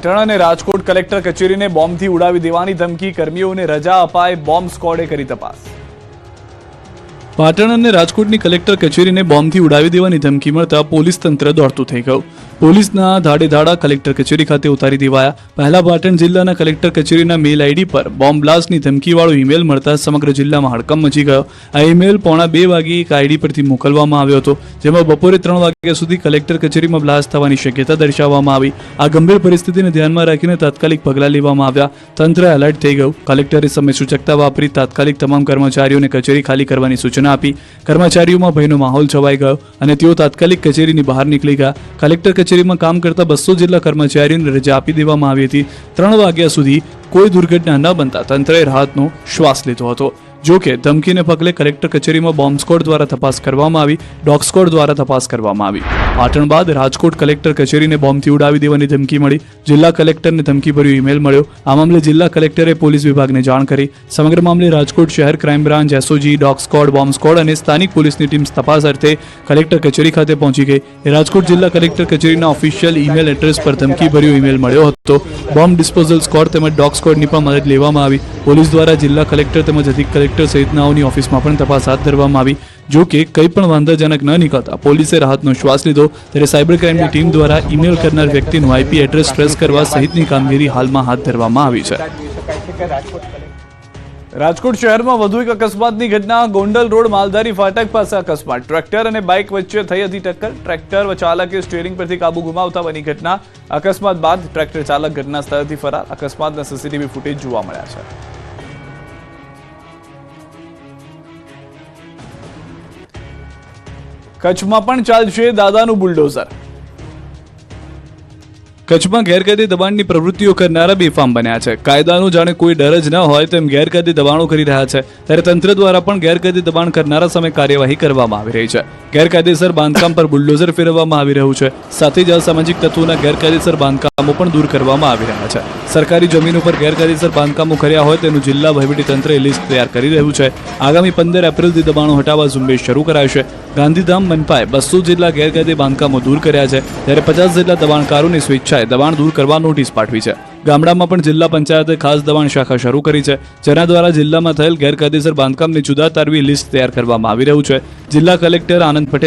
પાટણ અને રાજકોટ કલેક્ટર કચેરીને બોમ્બથી ઉડાવી દેવાની ધમકી, કર્મીઓને રજા અપાય, બોમ્બ સ્ક્વોડે કરી તપાસ। પાટણ અને રાજકોટની કલેક્ટર કચેરીને બોમ્બથી ઉડાવી દેવાની ધમકી મળતા પોલીસ તંત્ર દોડતું થઈ ગયું। પોલીસના ધાડે ધાડા કલેક્ટર કચેરી ખાતે ઉતારી દેવાયા। પહેલા પાટણ જિલ્લાના કલેક્ટર કચેરીના મેલ આઈડી પર બોમ્બ બ્લાસ્ટની ધમકીવાળો ઈમેલ મળતા સમગ્ર જિલ્લામાં હડકંપ મચી ગયો। આ ઈમેલ 1:30 વાગ્યે એક આઈડી પરથી મોકલવામાં આવ્યો હતો, જેમાં બપોરે 3 વાગ્યા સુધી કલેક્ટર કચેરીમાં બ્લાસ્ટ થવાની શક્યતા દર્શાવવામાં આવી। આ ગંભીર પરિસ્થિતિને ધ્યાનમાં રાખીને તાત્કાલિક પગલાં લેવામાં આવ્યા। તંત્ર એલર્ટ થઈ ગયું। કલેક્ટરે સમયસૂચકતા વાપરી તાત્કાલિક તમામ કર્મચારીઓને કચેરી ખાલી કરવાની સૂચના આપી। કર્મચારીઓમાં ભયનો માહોલ છવાઈ ગયો અને તેઓ તાત્કાલિક કચેરીની બહાર નીકળી ગયા। કલેક્ટર કચેરીમાં કામ કરતા 200 જેટલા કર્મચારીઓને રજા આપી દેવામાં આવી હતી। 3 વાગ્યા સુધી કોઈ દુર્ઘટના ન બનતા તંત્રએ રાહતનો શ્વાસ લીધો હતો। જો કે ધમકીને પગલે કલેક્ટર કચેરીમાં બોમ્બ સ્ક્વોડ દ્વારા તપાસ કરવામાં આવી, ડોગ સ્ક્વોડ દ્વારા તપાસ કરવામાં આવી। પાટણ બાદ રાજકોટ કલેક્ટર કચેરીને બોમ્બથી ઉડાવી દેવાની ધમકી મળી। જિલ્લા કલેક્ટરને ધમકીભર્યો ઈમેલ મળ્યો। આ મામલે જિલ્લા કલેક્ટરે પોલીસ વિભાગને જાણ કરી। સમગ્ર મામલે રાજકોટ શહેર crime branch, SOG, dog squad, bomb squad અને સ્થાનિક પોલીસની ટીમ તપાસ અર્થે કલેક્ટર કચેરી ખાતે પહોંચી ગઈ। રાજકોટ જિલ્લા કલેક્ટર કચેરીના ઓફિશિયલ ઈમેલ એડ્રેસ પર ધમકીભર્યો ઈમેલ મળ્યો હતો। બોમ્બ ડિસ્પોઝલ સ્ક્વોડ તેમજ ડોગ સ્ક્વોડની પણ મદદ લેવામાં આવી। પોલીસ દ્વારા જિલ્લા કલેક્ટર તેમજ અધિક કલેક્ટર સહિતનાઓની ઓફિસમાં પણ તપાસ હાથ ધરવામાં આવી। જો કે કંઈ પણ વાંધાજનક ન નીકળતા પોલીસે રાહતનો શ્વાસ લીધો। ત્યારે સાયબર ક્રાઇમની ટીમ દ્વારા ઈમેલ કરનાર વ્યક્તિનું આઈપી એડ્રેસ ટ્રેસ કરવા સહિતની કામગીરી હાલમાં હાથ ધરવામાં આવી છે। રાજકોટ શહેરમાં વધુ એક અકસ્માતની ઘટના। ગોંડલ રોડ માલધારી ફાટક પાસે અકસ્માત। ટ્રેક્ટર અને બાઇક વચ્ચે થઈ હતી ટક્કર। ટ્રેક્ટર ચાલકે સ્ટીયરિંગ પરથી કાબુ ગુમાવતા બની ઘટના। અકસ્માત બાદ ટ્રેક્ટર ચાલક ઘટના સ્થળેથી ફરાર। અકસ્માતના સીસીટીવી ફૂટેજ જોવા મળ્યા છે। કચ્છમાં પણ ચાલશે દાદાનું બુલડોઝર। કચ્છમાં ગેરકાયદે દબાણની પ્રવૃત્તિઓ કરનારા બેફામ બન્યા છે। કાયદાનો જાણે કોઈ ડર જ ન હોય તેમ ગેરકાયદે દબાણો કરી રહ્યા છે। ત્યારે તંત્ર દ્વારા પણ ગેરકાયદે દબાણ કરનારા સામે કાર્યવાહી કરવામાં આવી રહી છે। ગેરકાયદેસર બાંધકામ પર બુલડોઝર ફેરવવામાં આવી રહ્યું છે। સાથે જ અસામાજિક તત્વોના ગેરકાયદેસર બાંધકામો પણ દૂર કરવામાં આવી રહ્યા છે। સરકારી જમીન ઉપર ગેરકાયદેસર બાંધકામો કર્યા હોય તેનું જિલ્લા વહીવટીતંત્રે લિસ્ટ તૈયાર કરી રહ્યું છે। આગામી 15 એપ્રિલથી દબાણો હટાવવા ઝુંબેશ શરૂ કરાશે। ગાંધીધામ મનપાએ 200 જેટલા ગેરકાયદે બાંધકામો દૂર કર્યા છે, ત્યારે 50 જેટલા દબાણકારોની સ્વેચ્છાએ દબાણ દૂર કરવા નોટિસ પાઠવી છે। ગામડામાં પણ જિલ્લા પંચાયતે ખાસ દબાણ શાખા શરૂ કરી છે, જેના દ્વારા જિલ્લામાં થયેલ ગેરકાયદેસર બાંધકામને જુદા તારવી લિસ્ટ તૈયાર કરવામાં આવી રહ્યું છે। જિલ્લા કલેક્ટર આનંદ પટેલ